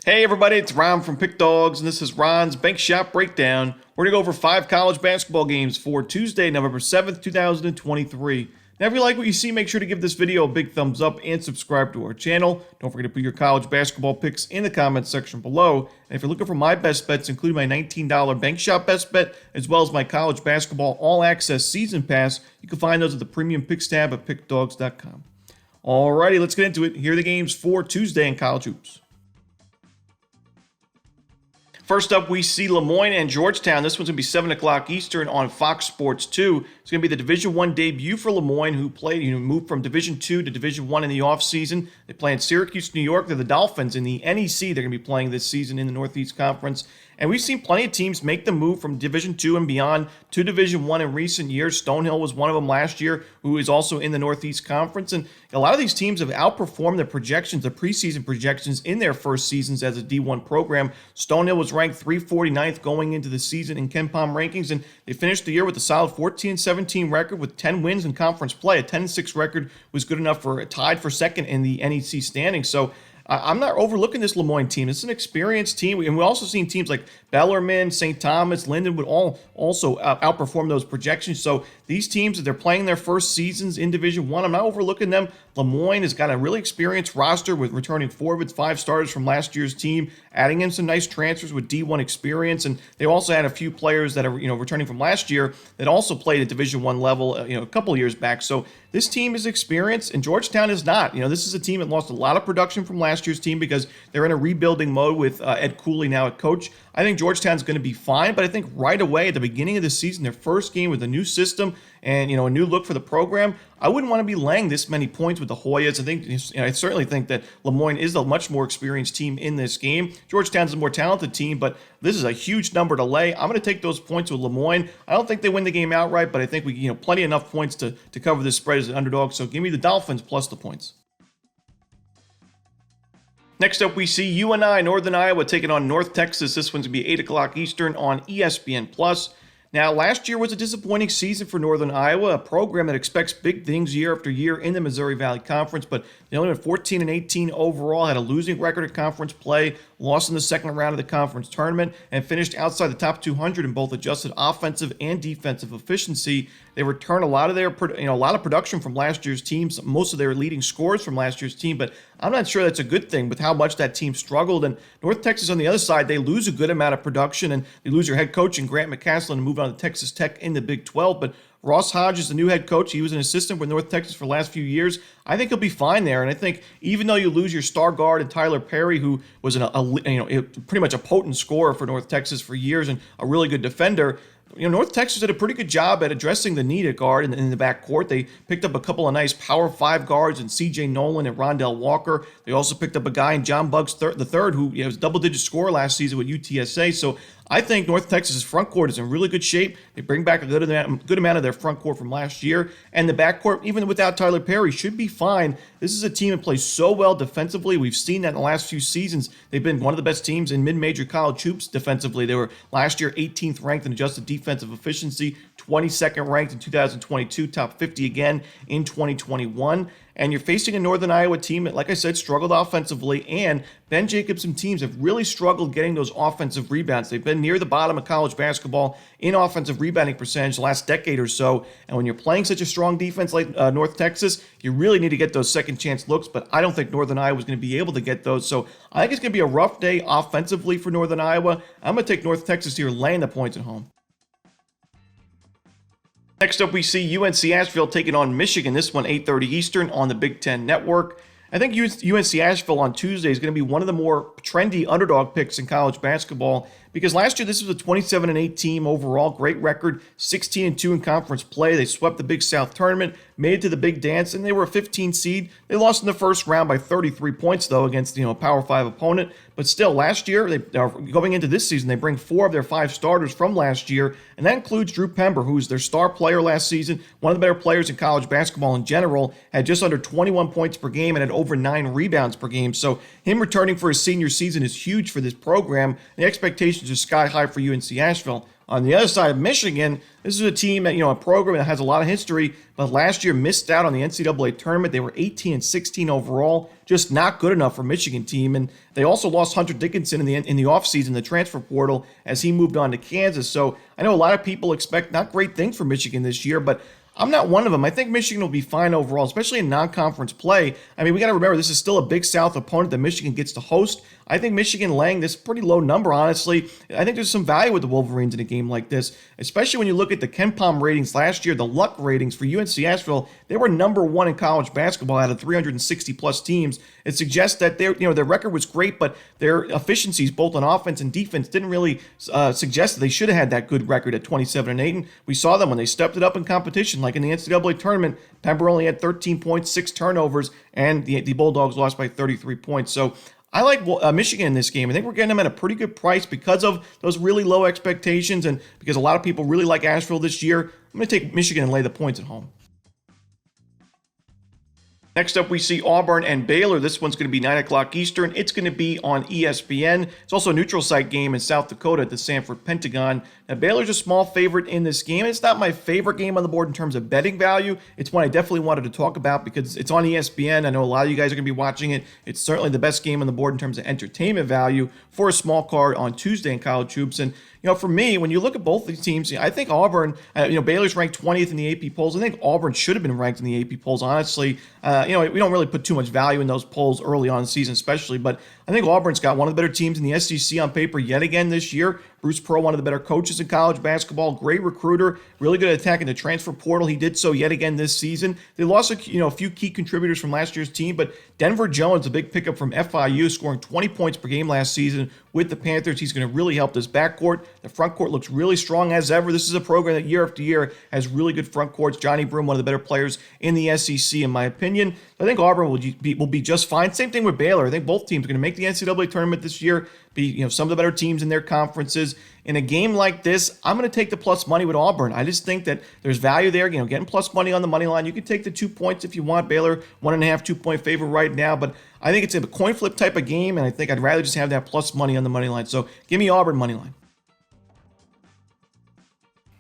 Hey everybody, it's Ron from Pick Dawgz, and this is Ron's Bank Shop Breakdown. We're going to go over 5 college basketball games for Tuesday, November 7th, 2023. Now, if you like what you see, make sure to give this video a big thumbs up and subscribe to our channel. Don't forget to put your college basketball picks in the comments section below. And if you're looking for my best bets, including my $19 Bank Shop best bet, as well as my college basketball all-access season pass, you can find those at the premium picks tab at pickdawgz.com. Alrighty, let's get into it. Here are the games for Tuesday in college hoops. First up, we see Lemoyne and Georgetown. This one's going to be 7 o'clock Eastern on Fox Sports 2. It's going to be the Division I debut for Lemoyne, who moved from Division II to Division I in the offseason. They play in Syracuse, New York. They're the Dolphins in the NEC. They're going to be playing this season in the Northeast Conference. And we've seen plenty of teams make the move from Division II and beyond to Division I in recent years. Stonehill was one of them last year, who is also in the Northeast Conference. And a lot of these teams have outperformed their projections, the preseason projections, in their first seasons as a D1 program. Stonehill was ranked 349th going into the season in KenPom rankings, and they finished the year with a solid 14-17 record with 10 wins in conference play. A 10-6 record was good enough for tied for second in the NEC standings. So I'm not overlooking this Lemoyne team. It's an experienced team, and we've also seen teams like Bellarmine, St. Thomas, Linden would all also outperform those projections. So these teams, they're playing their first seasons in Division I. I'm not overlooking them. Lemoyne has got a really experienced roster with returning 4 of its 5 starters from last year's team, adding in some nice transfers with D1 experience, and they also had a few players that are returning from last year that also played at Division I level a couple years back. So this team is experienced, and Georgetown is not. This is a team that lost a lot of production from last year's team because they're in a rebuilding mode with Ed Cooley now at coach. I think Georgetown's going to be fine, but I think right away at the beginning of the season, their first game with a new system and a new look for the program, I wouldn't want to be laying this many points with the Hoyas. I certainly think that Lemoyne is a much more experienced team in this game. Georgetown's a more talented team, but this is a huge number to lay. I'm going to take those points with Lemoyne. I don't think they win the game outright, but I think we plenty enough points to cover this spread as an underdog. So give me the Dolphins plus the points. Next up, we see UNI, Northern Iowa, taking on North Texas. This one's going to be 8 o'clock Eastern on ESPN+. Now, last year was a disappointing season for Northern Iowa, a program that expects big things year after year in the Missouri Valley Conference, but they only went 14-18 overall, had a losing record at conference play, lost in the second round of the conference tournament, and finished outside the top 200 in both adjusted offensive and defensive efficiency. They returned a lot of production from last year's teams, most of their leading scores from last year's team, but I'm not sure that's a good thing with how much that team struggled. And North Texas on the other side, they lose a good amount of production, and they lose their head coach in Grant McCaslin and move on to Texas Tech in the Big 12. But Ross Hodge is the new head coach. He was an assistant with North Texas for the last few years. I think he'll be fine there. And I think even though you lose your star guard and Tyler Perry, who was pretty much a potent scorer for North Texas for years and a really good defender, North Texas did a pretty good job at addressing the need at guard in the backcourt. They picked up a couple of nice Power 5 guards in C.J. Nolan and Rondell Walker. They also picked up a guy in John Buggs III, who was a double-digit scorer last season with UTSA. So I think North Texas's front court is in really good shape. They bring back a good amount of their front court from last year. And the backcourt, even without Tyler Perry, should be fine. This is a team that plays so well defensively. We've seen that in the last few seasons. They've been one of the best teams in mid-major college hoops defensively. They were last year 18th ranked in adjusted defensive efficiency, 22nd ranked in 2022, top 50 again in 2021. And you're facing a Northern Iowa team that, like I said, struggled offensively, and Ben Jacobson teams have really struggled getting those offensive rebounds. They've been near the bottom of college basketball in offensive rebounding percentage the last decade or so, and when you're playing such a strong defense like North Texas, you really need to get those second chance looks, but I don't think Northern Iowa is going to be able to get those, so I think it's going to be a rough day offensively for Northern Iowa. I'm going to take North Texas here, laying the points at home. Next up, we see UNC Asheville taking on Michigan. This one, 8:30 Eastern on the Big Ten Network. I think UNC Asheville on Tuesday is going to be one of the more trendy underdog picks in college basketball because last year this was a 27-8 team overall, great record, 16-2 in conference play. They swept the Big South tournament, made it to the Big Dance, and they were a 15 seed. They lost in the first round by 33 points though against a Power 5 opponent. But still, last year, going into this season, they bring 4 of their 5 starters from last year, and that includes Drew Pember, who's their star player last season, one of the better players in college basketball in general, had just under 21 points per game and had over 9 rebounds per game. So him returning for his senior season is huge for this program. The expectations are sky high for UNC Asheville. On the other side of Michigan, this is a team that, a program that has a lot of history, but last year missed out on the NCAA tournament. They were 18-16 overall, just not good enough for Michigan team. And they also lost Hunter Dickinson in the offseason, the transfer portal, as he moved on to Kansas. So I know a lot of people expect not great things for Michigan this year, but I'm not one of them. I think Michigan will be fine overall, especially in non-conference play. I mean, we got to remember this is still a Big South opponent that Michigan gets to host. I think Michigan laying this pretty low number, honestly. I think there's some value with the Wolverines in a game like this, especially when you look at the KenPom ratings last year, the luck ratings for UNC Asheville. They were number one in college basketball out of 360-plus teams. It suggests that their record was great, but their efficiencies, both on offense and defense, didn't really suggest that they should have had that good record at 27-8. And we saw them when they stepped it up in competition, like in the NCAA tournament. Pember only had 13 points, 6 turnovers, and the Bulldogs lost by 33 points. So I like Michigan in this game. I think we're getting them at a pretty good price because of those really low expectations and because a lot of people really like Asheville this year. I'm going to take Michigan and lay the points at home. Next up, we see Auburn and Baylor. This one's going to be 9 o'clock Eastern. It's going to be on ESPN. It's also a neutral site game in South Dakota at the Sanford Pentagon. Now, Baylor's a small favorite in this game. It's not my favorite game on the board in terms of betting value. It's one I definitely wanted to talk about because it's on ESPN. I know a lot of you guys are going to be watching it. It's certainly the best game on the board in terms of entertainment value for a small card on Tuesday in college hoops. And for me, when you look at both these teams, I think Auburn, Baylor's ranked 20th in the AP polls. I think Auburn should have been ranked in the AP polls, honestly. We don't really put too much value in those polls early on in the season, especially. But I think Auburn's got one of the better teams in the SEC on paper yet again this year. Bruce Pearl, one of the better coaches in college basketball, great recruiter, really good at attacking the transfer portal. He did so yet again this season. They lost a few key contributors from last year's team, but Denver Jones, a big pickup from FIU, scoring 20 points per game last season with the Panthers. He's going to really help this backcourt. The front court looks really strong as ever. This is a program that year after year has really good front courts. Johnny Broome, one of the better players in the SEC, in my opinion. I think Auburn will be just fine. Same thing with Baylor. I think both teams are going to make the NCAA tournament this year, be some of the better teams in their conferences. In a game like this, I'm going to take the plus money with Auburn. I just think that there's value there. Getting plus money on the money line. You can take the 2 points if you want. Baylor 1.5, 2-point favorite right now, but I think it's a coin flip type of game, and I think I'd rather just have that plus money on the money line. So give me Auburn money line.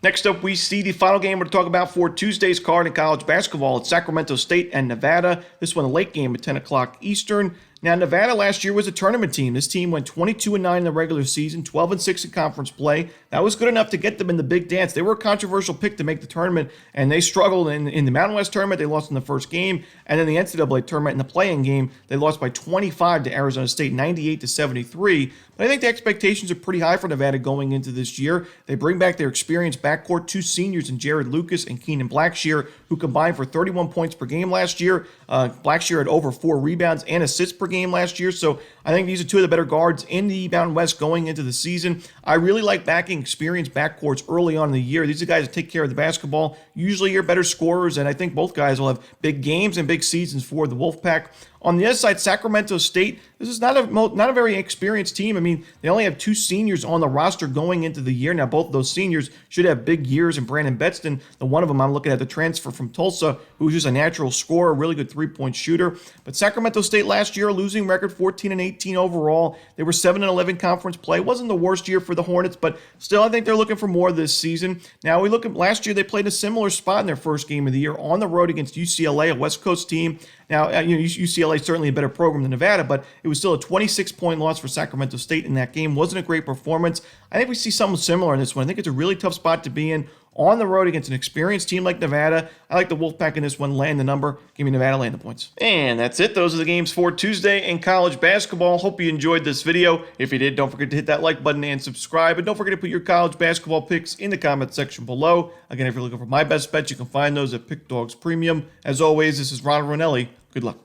Next up, we see the final game we're going to talk about for Tuesday's card in college basketball. It's Sacramento State and Nevada. This one a late game at 10 o'clock Eastern. Now, Nevada last year was a tournament team. This team went 22-9 in the regular season, 12-6 in conference play. That was good enough to get them in the big dance. They were a controversial pick to make the tournament, and they struggled in the Mountain West tournament. They lost in the first game, and then the NCAA tournament in the play-in game, they lost by 25 to Arizona State, 98-73. But I think the expectations are pretty high for Nevada going into this year. They bring back their experienced backcourt, 2 seniors in Jared Lucas and Keenan Blackshear, who combined for 31 points per game last year. Blackshear had over 4 rebounds and assists per game last year. So I think these are 2 of the better guards in the Mountain West going into the season. I really like backing experienced backcourts early on in the year. These are guys that take care of the basketball. Usually you're better scorers, and I think both guys will have big games and big seasons for the Wolfpack. On the other side, Sacramento State, this is not a very experienced team. I mean, they only have 2 seniors on the roster going into the year. Now, both of those seniors should have big years, and Brandon Betston, the one of them I'm looking at the transfer from Tulsa, who's just a natural scorer, really good 3-point shooter. But Sacramento State last year, losing record 14-18 overall. They were 7-11 conference play. It wasn't the worst year for the Hornets, but still, I think they're looking for more this season. Now, we look at last year, they played a similar spot in their first game of the year on the road against UCLA, a West Coast team. Now, UCLA is certainly a better program than Nevada, but it was still a 26-point loss for Sacramento State in that game. Wasn't a great performance. I think we see something similar in this one. I think it's a really tough spot to be in on the road against an experienced team like Nevada. I like the Wolfpack in this one, laying the number. Give me Nevada laying the points. And that's it. Those are the games for Tuesday in college basketball. Hope you enjoyed this video. If you did, don't forget to hit that like button and subscribe. And don't forget to put your college basketball picks in the comment section below. Again, if you're looking for my best bets, you can find those at Pick Dawgz Premium. As always, this is Ron Romanelli. Good luck.